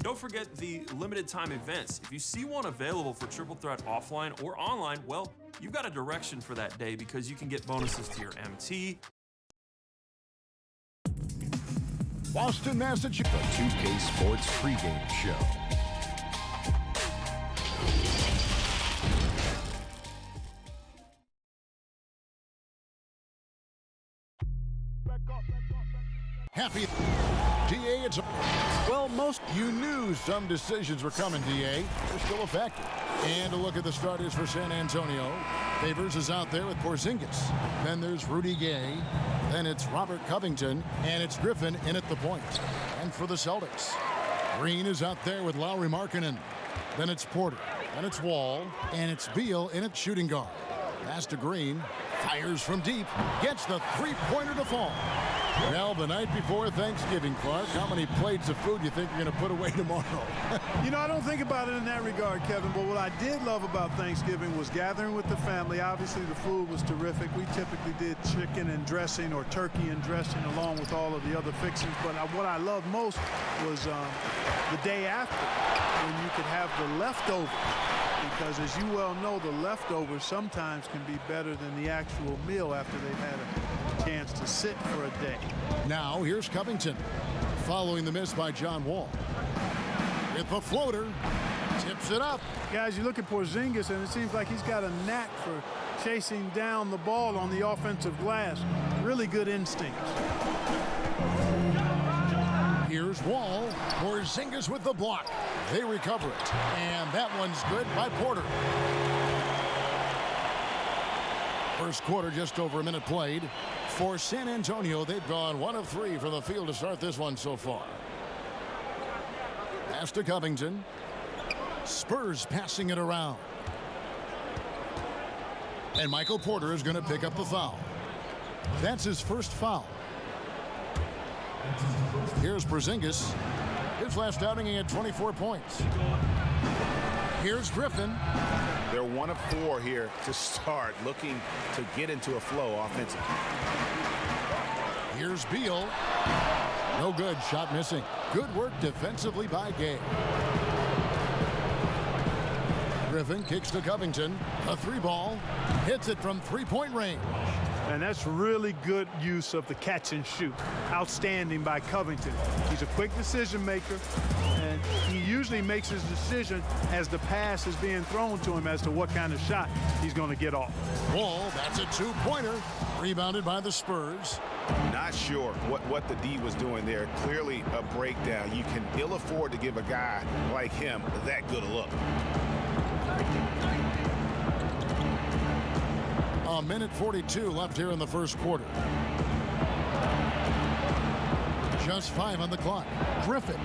Don't forget the limited time events. If you see one available for Triple Threat offline or online, well, you've got a direction for that day because you can get bonuses to your MT. Boston, Massachusetts. The 2K Sports pregame show. Happy DA, it's well, most you knew some decisions were coming, DA. They're still effective. And a look at the starters for San Antonio. Favors is out there with Porzingis. Then there's Rudy Gay. Then it's Robert Covington. And it's Griffin in at the point. And for the Celtics, Green is out there with Lauri Markkanen. Then it's Porter. Then it's Wall. And it's Beal in at shooting guard. Pass to Green. Fires from deep. Gets the three-pointer to fall. Well, the night before Thanksgiving, Clark, how many plates of food do you think you're going to put away tomorrow? You know, I don't think about it in that regard, Kevin, but what I did love about Thanksgiving was gathering with the family. Obviously, the food was terrific. We typically did chicken and dressing or turkey and dressing along with all of the other fixings, but what I loved most was the day after when you could have the leftovers. Because as you well know, the leftovers sometimes can be better than the actual meal after they've had a chance to sit for a day. Now here's Covington following the miss by John Wall. With the floater, tips it up. Guys, you look at Porzingis and it seems like he's got a knack for chasing down the ball on the offensive glass. Really good instincts. Here's Wall. Porzingis with the block. They recover it. And that one's good by Porter. First quarter, just over a minute played. For San Antonio, they've gone 1 of 3 from the field to start this one so far. Pass to Covington. Spurs passing it around. And Michael Porter is going to pick up the foul. That's his first foul. Here's Porzingis. His last outing, he had 24 points. Here's Griffin. They're 1 of 4 here to start, looking to get into a flow offensively. Here's Beal. No good. Shot missing. Good work defensively by Gay. Griffin kicks to Covington. A 3-ball. Hits it from three-point range. And that's really good use of the catch and shoot. Outstanding by Covington. He's a quick decision maker, and he usually makes his decision as the pass is being thrown to him as to what kind of shot he's going to get off. Wall, that's a 2-pointer. Rebounded by the Spurs. Not sure what the D was doing there. Clearly a breakdown. You can ill afford to give a guy like him that good a look. A minute 42 left here in the first quarter. Just 5 on the clock. Griffin.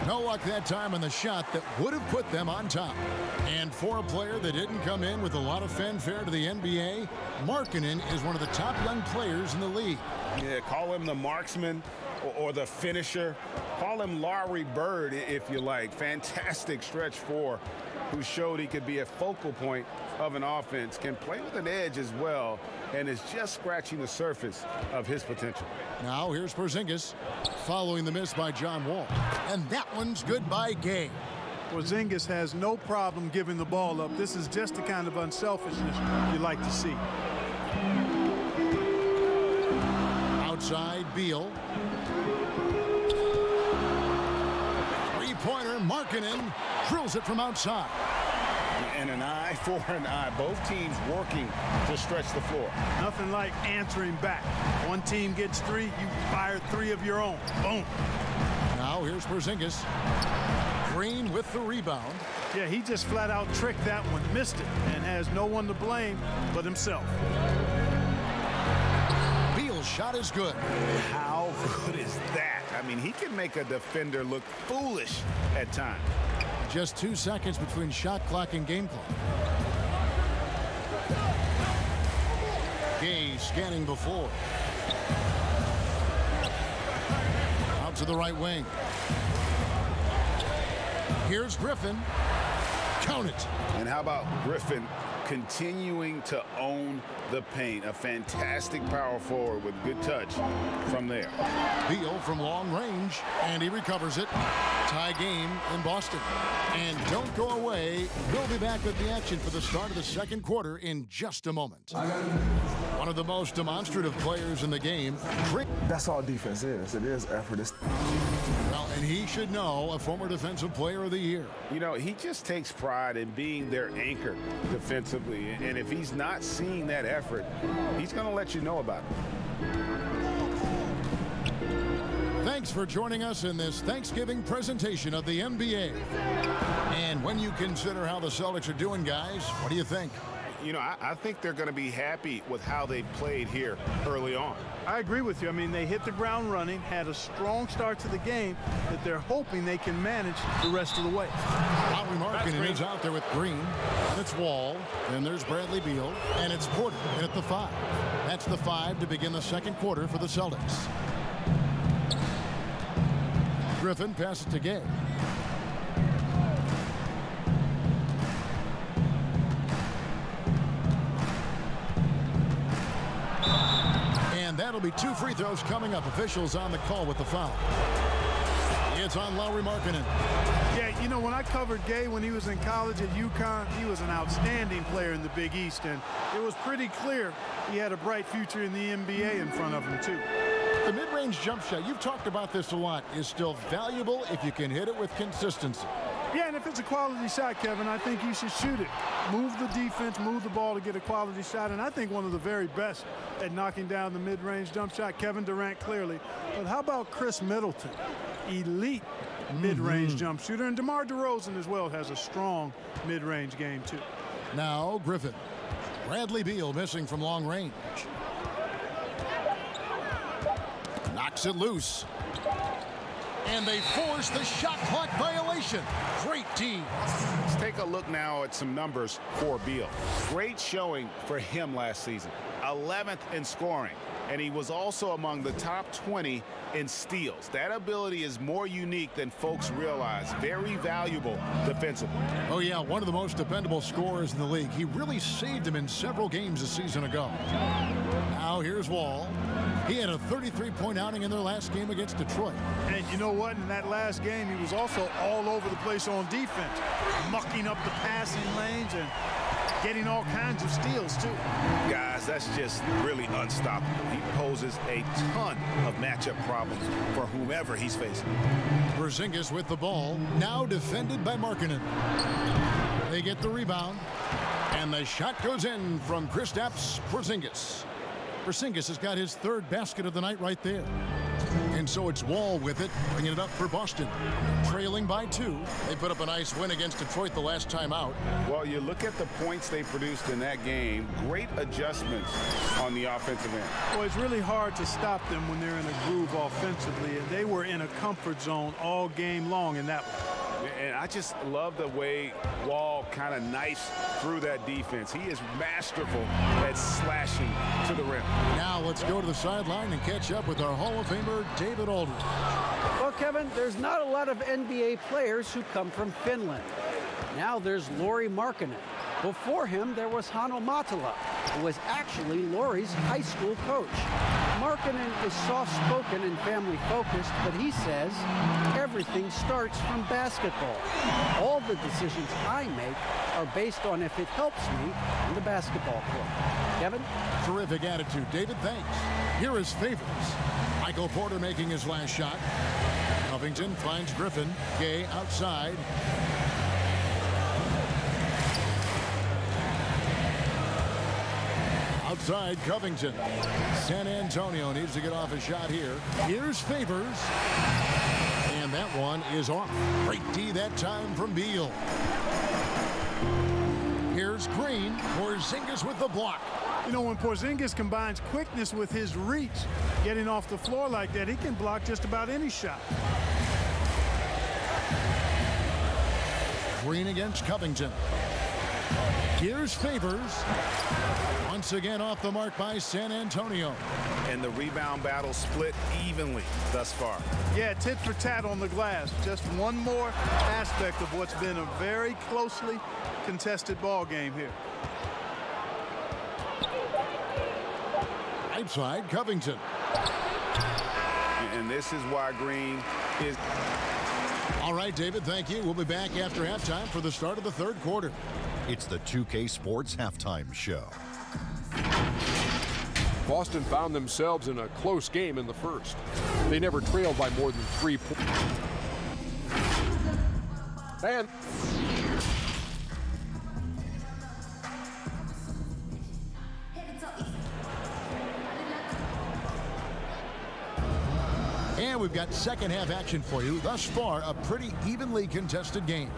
No luck that time on the shot that would have put them on top. And for a player that didn't come in with a lot of fanfare to the NBA, Markkanen is one of the top young players in the league. Yeah, call him the marksman or the finisher. Call him Larry Bird if you like. Fantastic stretch 4, who showed he could be a focal point of an offense, can play with an edge as well, and is just scratching the surface of his potential. Now here's Porzingis following the miss by John Wall. And that one's good by Gay. Porzingis has no problem giving the ball up. This is just the kind of unselfishness you like to see. Outside, Beal. Three-pointer, Markkanen drills it from outside. And an eye for an eye. Both teams working to stretch the floor. Nothing like answering back. One team gets 3, you fire 3 of your own. Boom. Now here's Porzingis. Green with the rebound. Yeah, he just flat out tricked that one, missed it, and has no one to blame but himself. Beal's shot is good. How good is that? I mean, he can make a defender look foolish at times. Just 2 seconds between shot clock and game clock. Gay scanning before. Out to the right wing. Here's Griffin. Count it. And how about Griffin continuing to own the paint. A fantastic power forward with good touch from there. Beal from long range, and he recovers it. Tie game in Boston. And don't go away. We'll be back with the action for the start of the second quarter in just a moment. One of the most demonstrative players in the game. That's all defense is. It is effort. Well, and he should know, a former Defensive Player of the Year. You know, he just takes pride in being their anchor defensively. And if he's not seeing that effort, he's going to let you know about it. Thanks for joining us in this Thanksgiving presentation of the NBA. And when you consider how the Celtics are doing, guys, what do you think? You know, I think they're going to be happy with how they played here early on. I agree with you. I mean, they hit the ground running, had a strong start to the game that they're hoping they can manage the rest of the way. Lowry Markkanen is out there with Green. And it's Wall. Then there's Bradley Beal. And it's Porter in at the 5. That's the 5 to begin the second quarter for the Celtics. Griffin passes to Gay. And that'll be 2 free throws coming up. Officials on the call with the foul. It's on Lowry Markkanen. Yeah, you know, when I covered Gay when he was in college at UConn, he was an outstanding player in the Big East, and it was pretty clear he had a bright future in the NBA in front of him, too. The mid-range jump shot, you've talked about this a lot, is still valuable if you can hit it with consistency. Yeah, and if it's a quality shot, Kevin, I think you should shoot it. Move the defense, move the ball to get a quality shot, and I think one of the very best at knocking down the mid-range jump shot, Kevin Durant clearly. But how about Chris Middleton? Elite mid-range jump shooter, and DeMar DeRozan as well has a strong mid-range game, too. Now Griffin. Bradley Beal missing from long range. Knocks it loose. And they force the shot clock violation. Great D. Let's take a look now at some numbers for Beal. Great showing for him last season. 11th in scoring. And he was also among the top 20 in steals. That ability is more unique than folks realize. Very valuable defensively. Oh, yeah, one of the most dependable scorers in the league. He really saved him in several games a season ago. Now here's Wall. He had a 33-point outing in their last game against Detroit. And you know what? In that last game, he was also all over the place on defense, mucking up the passing lanes and getting all kinds of steals, too. Guys, that's just really unstoppable. He poses a ton of matchup problems for whomever he's facing. Porzingis with the ball, now defended by Markkanen. They get the rebound, and the shot goes in from Kristaps Porzingis. Porzingis has got his 3rd basket of the night right there. And so it's Wall with it, bringing it up for Boston. Trailing by 2. They put up a nice win against Detroit the last time out. Well, you look at the points they produced in that game. Great adjustments on the offensive end. Well, it's really hard to stop them when they're in a groove offensively, and they were in a comfort zone all game long in that one. And I just love the way Wall kind of knifes through that defense. He is masterful at slashing to the rim. Now let's go to the sideline and catch up with our Hall of Famer, David Aldridge. Well, Kevin, there's not a lot of NBA players who come from Finland. Now there's Lauri Markkanen. Before him, there was Hanno Matala, who was actually Lauri's high school coach. Markkanen is soft-spoken and family-focused, but he says everything starts from basketball. All the decisions I make are based on if it helps me on the basketball court. Kevin? Terrific attitude. David, thanks. Here is favorites. Michael Porter making his last shot. Covington finds Griffin. Gay outside. Outside Covington. San Antonio needs to get off a shot here. Here's Favors. And that one is off. Great D that time from Beal. Here's Green. Porzingis with the block. You know, when Porzingis combines quickness with his reach, getting off the floor like that, he can block just about any shot. Green against Covington. Here's Favors. Once again off the mark by San Antonio. And the rebound battle split evenly thus far. Yeah, tit for tat on the glass. Just one more aspect of what's been a very closely contested ball game here. Right side, Covington. And this is why Green is... All right, David, thank you. We'll be back after halftime for the start of the third quarter. It's the 2K Sports Halftime Show. Boston found themselves in a close game in the first. They never trailed by more than 3 points. And we've got second half action for you. Thus far, a pretty evenly contested game.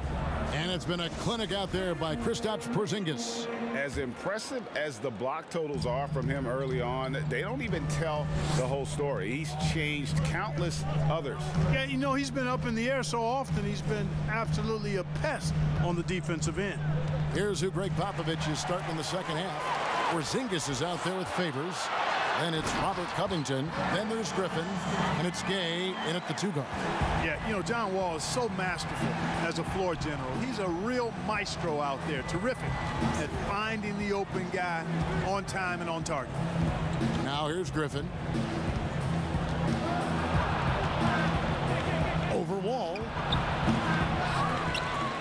And it's been a clinic out there by Kristaps Porzingis. As impressive as the block totals are from him early on, they don't even tell the whole story. He's changed countless others. Yeah, you know, he's been up in the air so often, he's been absolutely a pest on the defensive end. Here's who Greg Popovich is starting in the second half. Porzingis is out there with Favors. Then it's Robert Covington. Then there's Griffin. And it's Gay in at the 2 guard. Yeah, you know, John Wall is so masterful as a floor general. He's a real maestro out there. Terrific at finding the open guy on time and on target. Now here's Griffin. Over Wall.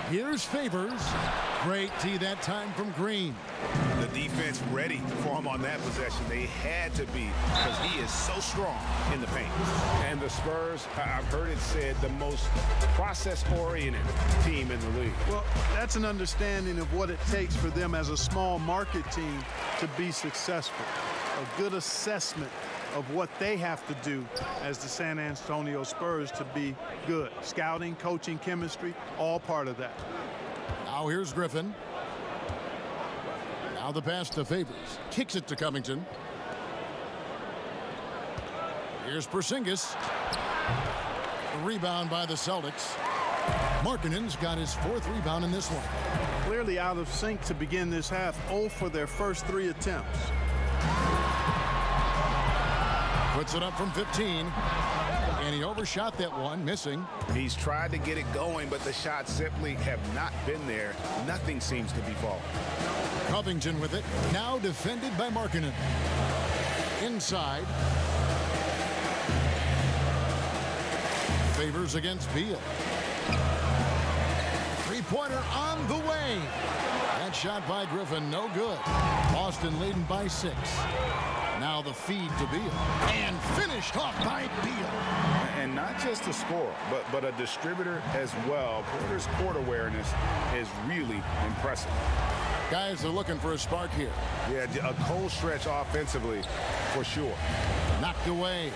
Here's Favors. Great tee that time from Green. The defense ready for him on that possession. They had to be, because he is so strong in the paint. And the Spurs, I've heard it said, the most process-oriented team in the league. Well, that's an understanding of what it takes for them as a small market team to be successful. A good assessment of what they have to do as the San Antonio Spurs to be good. Scouting, coaching, chemistry, all part of that. Now here's Griffin. Now the pass to Favors. Kicks it to Covington. Here's Porzingis. A rebound by the Celtics. Markkanen's got his 4th rebound in this one. Clearly out of sync to begin this half. 0 for their first 3 attempts. Puts it up from 15. And he overshot that one, missing. He's tried to get it going, but the shots simply have not been there. Nothing seems to be falling. Covington with it. Now defended by Markkanen. Inside. Favors against Beal. Three-pointer on the way. That shot by Griffin, no good. Boston leading by 6. Now the feed to Beal. And finished off by Beal. And not just a scorer, but a distributor as well. Porter's court awareness is really impressive. Guys are looking for a spark here. Yeah, a cold stretch offensively for sure. Knocked away.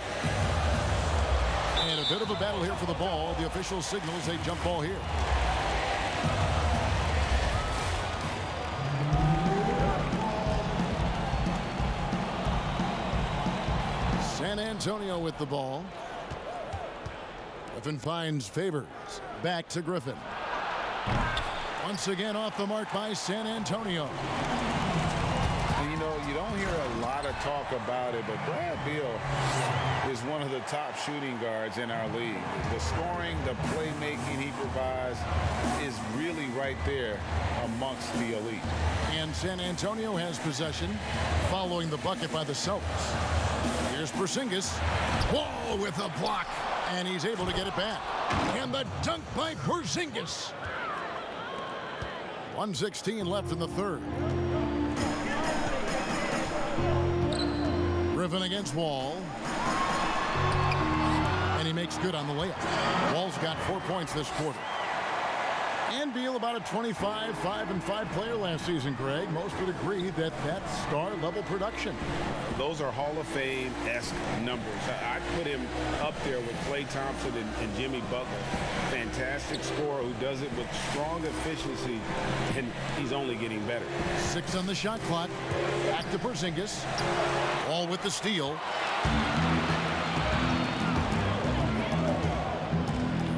And a bit of a battle here for the ball. The official signals a jump ball here. San Antonio with the ball. Griffin finds Favors. Back to Griffin. Once again off the mark by San Antonio. You know, you don't hear a lot of talk about it, but Brad Beal is one of the top shooting guards in our league. The scoring, the playmaking he provides is really right there amongst the elite. And San Antonio has possession following the bucket by the Celtics. Here's Porzingis. Whoa, with a block. And he's able to get it back. And the dunk by Porzingis. 1:16 left in the third. Griffin against Wall. And he makes good on the layup. Wall's got 4 points this quarter. And Beal about a 25, 5-5 player last season, Greg. Most would agree that that's star-level production. Those are Hall of Fame-esque numbers. I put him up there with Klay Thompson and Jimmy Butler. Fantastic scorer who does it with strong efficiency, and he's only getting better. 6 on the shot clock. Back to Porzingis. All with the steal.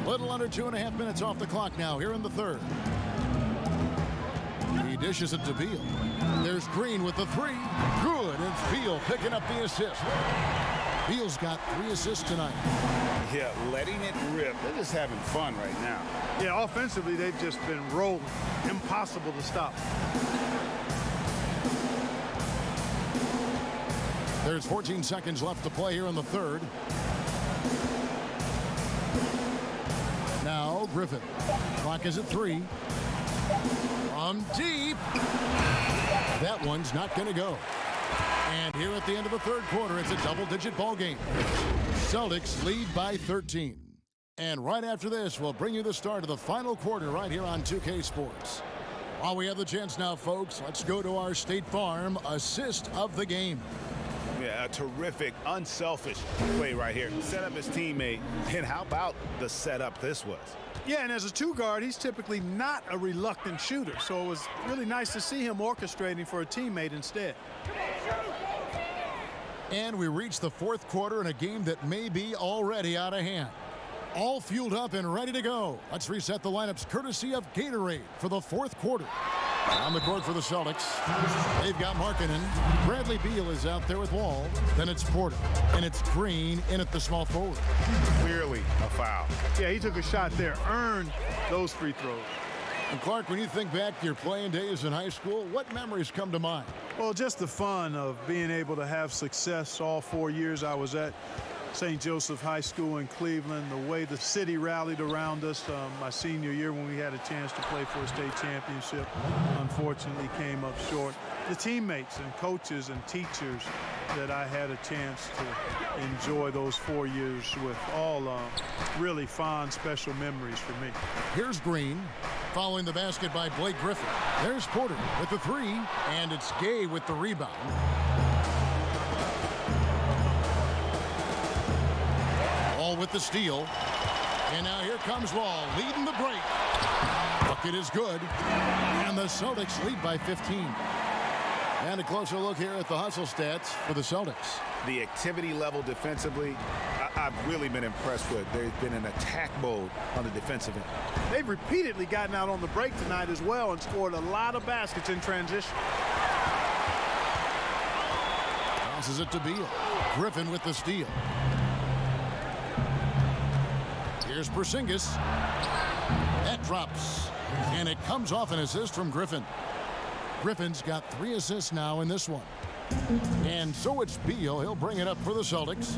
Little under 2.5 minutes off the clock now here in the third. He dishes it to Beal. There's Green with the 3. Good. It's Beal picking up the assist. Beal's got 3 assists tonight. Yeah, letting it rip. They're just having fun right now. Yeah, offensively, they've just been rolling. Impossible to stop. There's 14 seconds left to play here in the third. Now Griffin. Clock is at 3. From deep. That one's not going to go. And here at the end of the third quarter, it's a double-digit ball game. Celtics lead by 13. And right after this, we'll bring you the start of the final quarter right here on 2K Sports. While we have the chance now, folks, let's go to our State Farm assist of the game. Yeah, a terrific, unselfish play right here. Set up his teammate. And how about the setup this was? Yeah, and as a two guard, he's typically not a reluctant shooter. So it was really nice to see him orchestrating for a teammate instead. And we reach the fourth quarter in a game that may be already out of hand. All fueled up and ready to go. Let's reset the lineups courtesy of Gatorade for the fourth quarter. On the court for the Celtics, they've got Markkanen. Bradley Beal is out there with Wall. Then it's Porter. And it's Green in at the small forward. Clearly a foul. Yeah, he took a shot there, earned those free throws. And Clark, when you think back to your playing days in high school, what memories come to mind? Well, just the fun of being able to have success all 4 years I was at St. Joseph High School in Cleveland, the way the city rallied around us my senior year when we had a chance to play for a state championship. Unfortunately came up short. The teammates and coaches and teachers that I had a chance to enjoy those 4 years with, all really fond, special memories for me. Here's Green, following the basket by Blake Griffin. There's Porter with the 3, and it's Gay with the rebound. Wall with the steal. And now here comes Wall, leading the break. Bucket is good. And the Celtics lead by 15. And a closer look here at the hustle stats for the Celtics. The activity level defensively, I've really been impressed with. There's been an attack mode on the defensive end. They've repeatedly gotten out on the break tonight as well and scored a lot of baskets in transition. Passes it to Beal. Griffin with the steal. Here's Porzingis. That drops. And it comes off an assist from Griffin. Griffin's got 3 assists now in this one. And so it's Beal. He'll bring it up for the Celtics.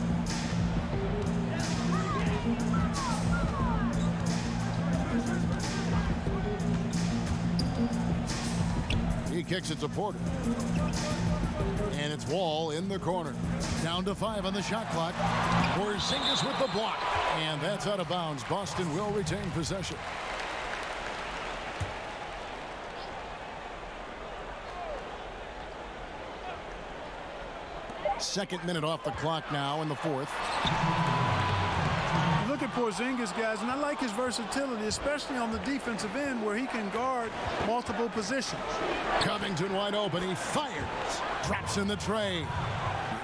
He kicks it to Porter. And it's Wall in the corner. Down to 5 on the shot clock. Porzingis with the block. And that's out of bounds. Boston will retain possession. Second minute off the clock now in the fourth. You look at Porzingis, guys, and I like his versatility, especially on the defensive end where he can guard multiple positions. Covington wide open. He fires. Drops in the tray.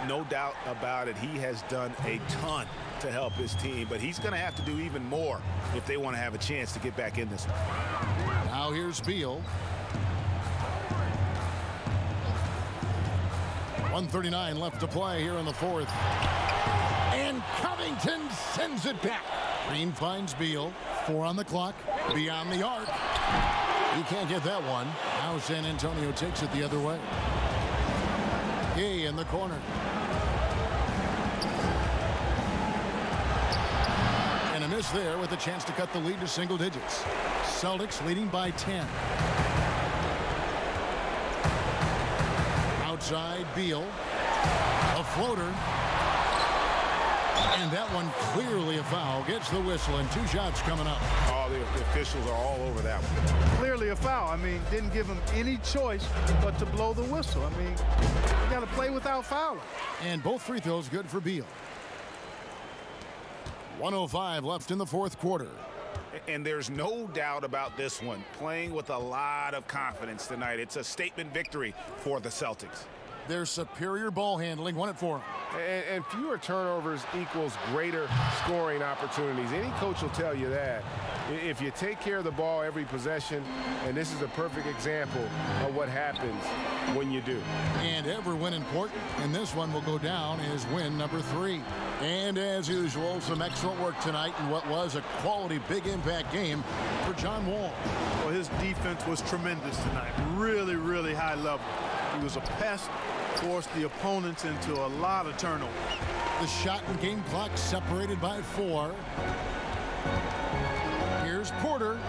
No doubt about it. He has done a ton to help his team, but he's going to have to do even more if they want to have a chance to get back in this one. Now here's Beal. 1:39 left to play here in the fourth. And Covington sends it back. Green finds Beal. 4 on the clock. Beyond the arc. He can't get that one. Now San Antonio takes it the other way. Gay in the corner. And a miss there with a chance to cut the lead to single digits. Celtics leading by 10. Outside Beal. A floater. And that one clearly a foul. Gets the whistle and 2 shots coming up. Oh, the officials are all over that one. Clearly a foul. I mean, didn't give him any choice but to blow the whistle. I mean, you got to play without fouling. And both free throws good for Beal. 1:05 left in the fourth quarter. And there's no doubt about this one. Playing with a lot of confidence tonight. It's a statement victory for the Celtics. Their superior ball handling won it for them. And fewer turnovers equals greater scoring opportunities. Any coach will tell you that. If you take care of the ball every possession, and this is a perfect example of what happens when you do. And every win important, and this one will go down as win number 3. And as usual, some excellent work tonight in what was a quality big impact game for John Wall. Well, his defense was tremendous tonight. Really, really high level. He was a pest forced the opponents into a lot of turnover. The shot and game clock separated by 4. Here's Porter.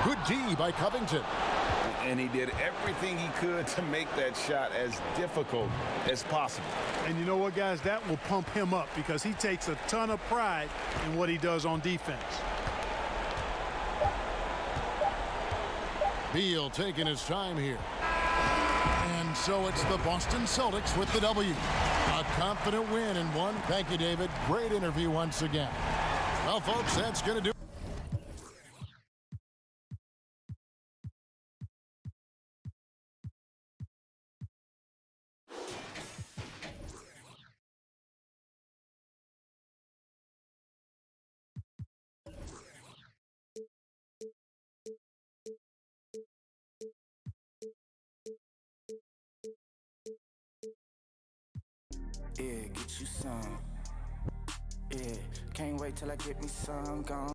Good D by Covington. And he did everything he could to make that shot as difficult as possible. And you know what, guys? That will pump him up because he takes a ton of pride in what he does on defense. Beal taking his time here. And so it's the Boston Celtics with the W. A confident win in one. Thank you, David. Great interview once again. Well, folks, that's going to do it. Yeah, get you some. Yeah, can't wait till I get me some gone.